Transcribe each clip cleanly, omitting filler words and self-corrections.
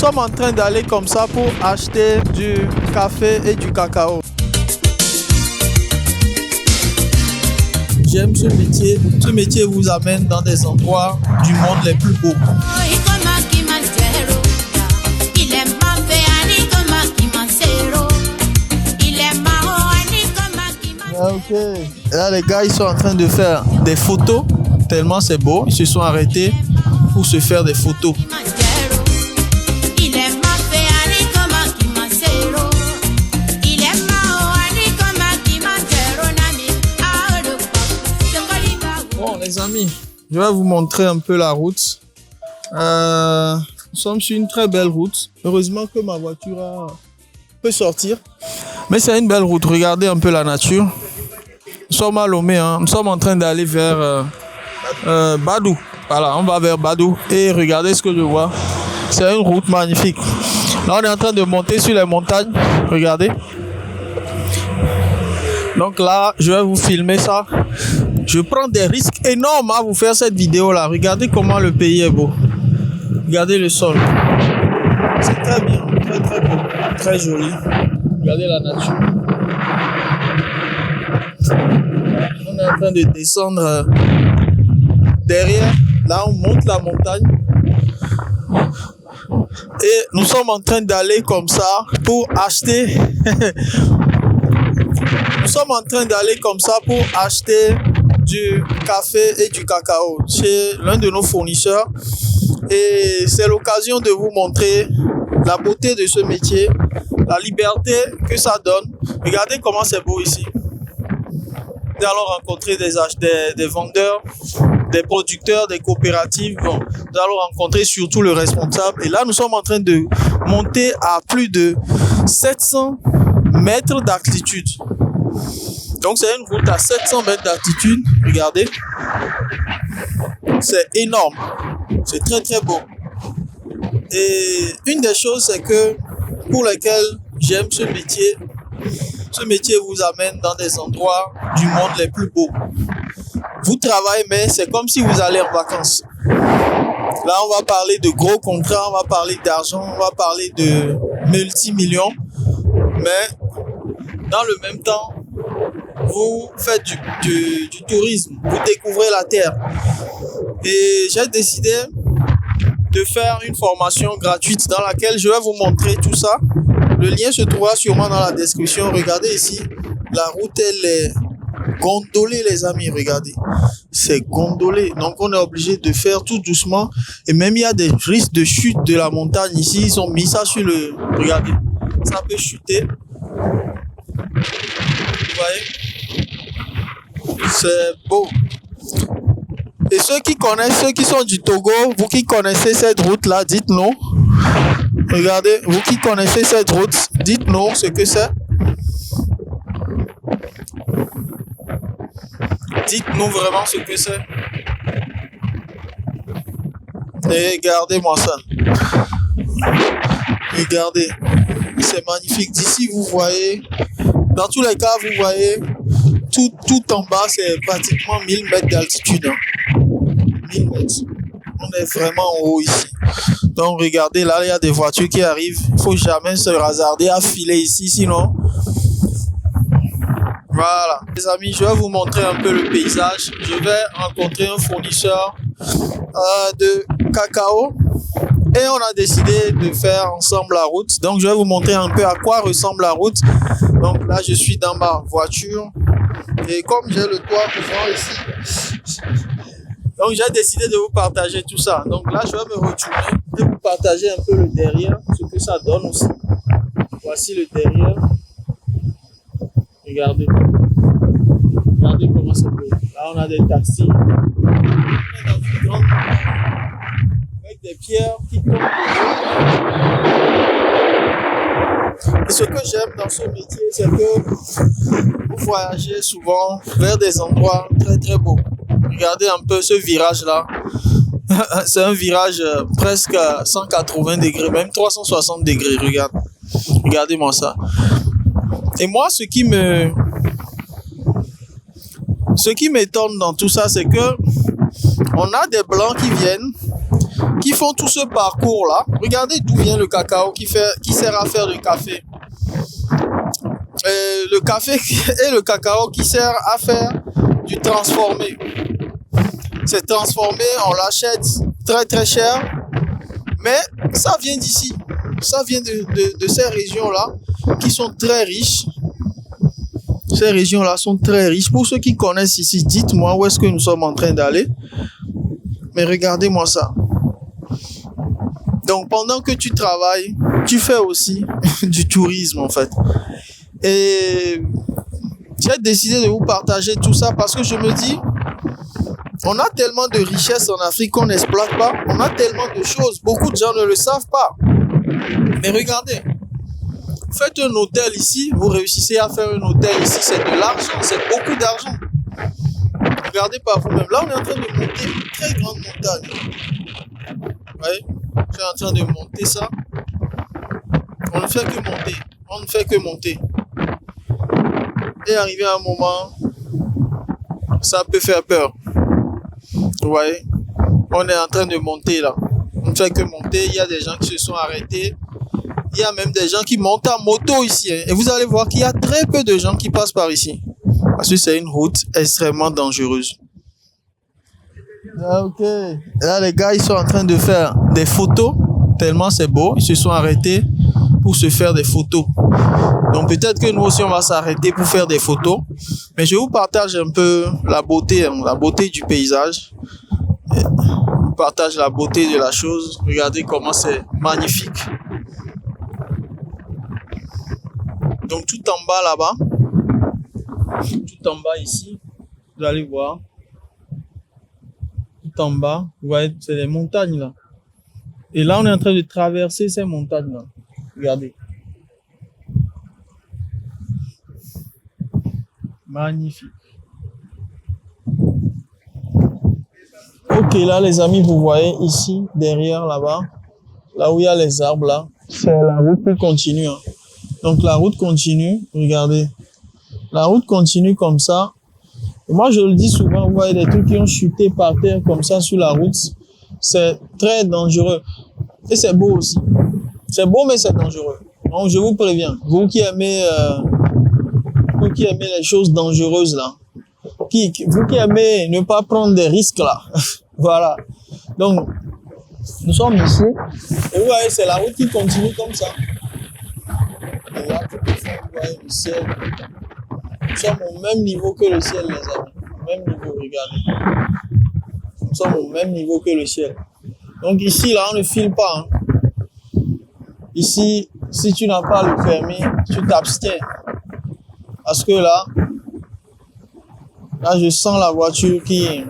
sommes en train d'aller comme ça pour acheter du café et du cacao. J'aime ce métier. Ce métier vous amène dans des endroits du monde les plus beaux. Ok. Là, les gars, ils sont en train de faire des photos. Tellement c'est beau. Ils se sont arrêtés pour se faire des photos. Bon, les amis, je vais vous montrer un peu la route. Nous sommes sur une très belle route. Heureusement que ma voiture peut sortir. Mais c'est une belle route. Regardez un peu la nature. Nous sommes à Lomé. Nous sommes en train d'aller vers Badou. Voilà, on va vers Badou. Et regardez ce que je vois. C'est une route magnifique. Là, on est en train de monter sur les montagnes. Regardez. Donc là, je vais vous filmer ça. Je prends des risques énormes à vous faire cette vidéo-là. Regardez comment le pays est beau. Regardez le sol. C'est très bien. Très, très beau. Très joli. Regardez la nature. On est en train de descendre derrière. Là, on monte la montagne. Et nous sommes en train d'aller comme ça pour acheter. Nous sommes en train d'aller comme ça pour acheter du café et du cacao chez l'un de nos fournisseurs. Et c'est l'occasion de vous montrer la beauté de ce métier, la liberté que ça donne. Regardez comment c'est beau ici. Nous allons rencontrer des vendeurs, des producteurs, des coopératives. Bon, nous allons rencontrer surtout le responsable. Et là, nous sommes en train de monter à plus de 700 mètres d'altitude. Donc, c'est une route à 700 mètres d'altitude. Regardez. C'est énorme. C'est très, très beau. Et une des choses, c'est que pour lesquelles j'aime ce métier vous amène dans des endroits du monde les plus beaux. Vous travaillez, mais c'est comme si vous allez en vacances. Là, on va parler de gros contrats, on va parler d'argent, on va parler de multi-millions. Mais dans le même temps, vous faites du tourisme, vous découvrez la terre. Et j'ai décidé de faire une formation gratuite dans laquelle je vais vous montrer tout ça. Le lien se trouvera sûrement dans la description. Regardez ici, la route elle est gondolée les amis, regardez. C'est gondolé, donc on est obligé de faire tout doucement. Et même il y a des risques de chute de la montagne ici. Ils ont mis ça sur le... Regardez, ça peut chuter. Vous voyez? C'est beau. Et ceux qui connaissent, ceux qui sont du Togo, vous qui connaissez cette route-là, dites-nous. Regardez, vous qui connaissez cette route, dites-nous ce que c'est. Dites-nous vraiment ce que c'est. Et regardez-moi ça. Regardez, c'est magnifique. D'ici, vous voyez, dans tous les cas, vous voyez, tout en bas, c'est pratiquement 1000 mètres d'altitude. 1000 mètres. On est vraiment en haut ici. Donc, regardez, là, il y a des voitures qui arrivent. Il ne faut jamais se hasarder à filer ici, sinon... Voilà. Les amis, je vais vous montrer un peu le paysage. Je vais rencontrer un fournisseur de cacao. Et on a décidé de faire ensemble la route. Donc, je vais vous montrer un peu à quoi ressemble la route. Donc, là, je suis dans ma voiture. Et comme j'ai le toit couvrant ici... Donc, j'ai décidé de vous partager tout ça. Donc là, je vais me retourner et vous partager un peu le derrière, ce que ça donne aussi. Voici le derrière. Regardez. Regardez comment c'est beau. Là, on a des taxis. On est dans une grande avec des pierres qui tombent. Et ce que j'aime dans ce métier, c'est que vous voyagez souvent vers des endroits très très beaux. Regardez un peu ce virage-là. C'est un virage presque 180 degrés, même 360 degrés. Regardez-moi ça. Et moi, ce qui m'étonne dans tout ça, c'est que on a des blancs qui viennent qui font tout ce parcours-là. Regardez d'où vient le cacao qui sert à faire du café. Le café et le cacao qui sert à faire du transformé. C'est transformé, on l'achète très très cher, mais ça vient d'ici. Ça vient de ces régions-là qui sont très riches. Ces régions-là sont très riches. Pour ceux qui connaissent ici, dites-moi où est-ce que nous sommes en train d'aller. Mais regardez-moi ça. Donc, pendant que tu travailles, tu fais aussi du tourisme, en fait. Et j'ai décidé de vous partager tout ça parce que je me dis, on a tellement de richesses en Afrique qu'on n'exploite pas. On a tellement de choses. Beaucoup de gens ne le savent pas. Mais regardez. Faites un hôtel ici, vous réussissez à faire un hôtel ici, c'est de l'argent, c'est beaucoup d'argent. Regardez par vous-même. Là, on est en train de monter une très grande montagne. Vous voyez? Je suis en train de monter ça. On ne fait que monter. On ne fait que monter. Et arrivé à un moment, ça peut faire peur. Vous voyez? On est en train de monter là. On ne fait que monter. Il y a des gens qui se sont arrêtés. Il y a même des gens qui montent en moto ici. Et vous allez voir qu'il y a très peu de gens qui passent par ici. Parce que c'est une route extrêmement dangereuse. Ah, ok. Là, les gars, ils sont en train de faire des photos. Tellement c'est beau. Ils se sont arrêtés pour se faire des photos. Donc peut-être que nous aussi, on va s'arrêter pour faire des photos. Mais je vous partage un peu la beauté du paysage. Je vous partage la beauté de la chose. Regardez comment c'est magnifique. Donc tout en bas là-bas, tout en bas ici, vous allez voir, tout en bas, vous voyez, c'est les montagnes là. Et là, on est en train de traverser ces montagnes là. Regardez. Magnifique. Ok, là les amis, vous voyez ici, derrière là-bas, là où il y a les arbres là, c'est la route qui continue. Hein. Donc la route continue, regardez. La route continue comme ça. Et moi je le dis souvent, vous voyez des trucs qui ont chuté par terre comme ça sur la route. C'est très dangereux. Et c'est beau aussi. C'est beau mais c'est dangereux. Donc je vous préviens, vous qui aimez les choses dangereuses là, vous qui aimez ne pas prendre des risques là. Voilà. Donc nous sommes ici. Et vous voyez, c'est la route qui continue comme ça. Et là, tout au fond, vous voyez le ciel. Nous sommes au même niveau que le ciel, les amis. Au même niveau, regardez. Nous sommes au même niveau que le ciel. Donc ici, là, on ne file pas. Hein. Ici, si tu n'as pas le permis, tu t'abstiens. Parce que là, je sens la voiture qui...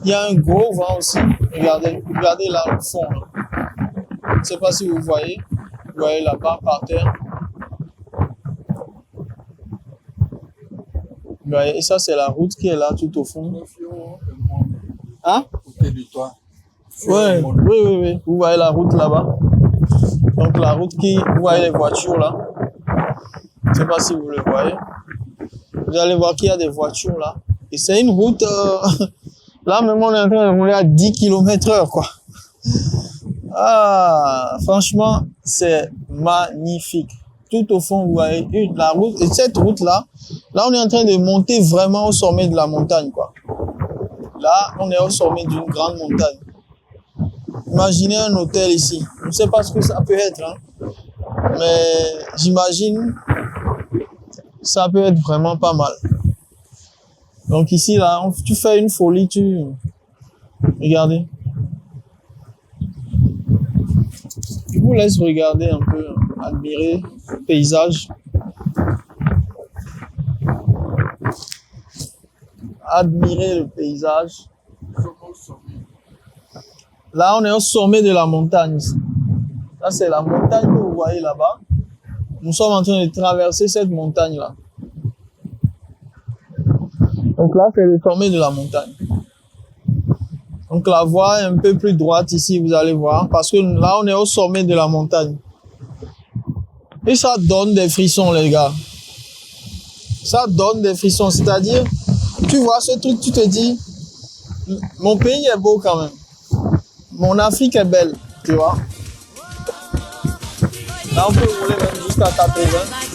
Il y a un gros vent aussi. Regardez là, au fond. Là. Je ne sais pas si vous voyez. Vous voyez là-bas, par terre. Et ça, c'est la route qui est là, tout au fond. Hein? Côté de toi. Ouais, oui. Vous voyez la route là-bas. Donc, la route qui... Vous voyez les voitures là. Je ne sais pas si vous le voyez. Vous allez voir qu'il y a des voitures là. Et c'est une route... Là, même, on est en train de rouler à 10 km/h, quoi. Ah, franchement, c'est magnifique. Tout au fond, vous voyez la route. Et cette route-là, là, on est en train de monter vraiment au sommet de la montagne, quoi. Là, on est au sommet d'une grande montagne. Imaginez un hôtel ici. Je ne sais pas ce que ça peut être, hein. Mais j'imagine ça peut être vraiment pas mal. Donc ici, là, tu fais une folie, regardez. Je vous laisse regarder un peu, admirer le paysage. Admirer le paysage. Là, on est au sommet de la montagne. Là, c'est la montagne que vous voyez là-bas. Nous sommes en train de traverser cette montagne-là. Donc là, c'est le sommet de la montagne. Donc la voie est un peu plus droite ici, vous allez voir, parce que là, on est au sommet de la montagne. Et ça donne des frissons, les gars. Ça donne des frissons, c'est-à-dire, tu vois ce truc, tu te dis, mon pays est beau quand même. mon Afrique est belle, tu vois. Là, on peut rouler même jusqu'à 80.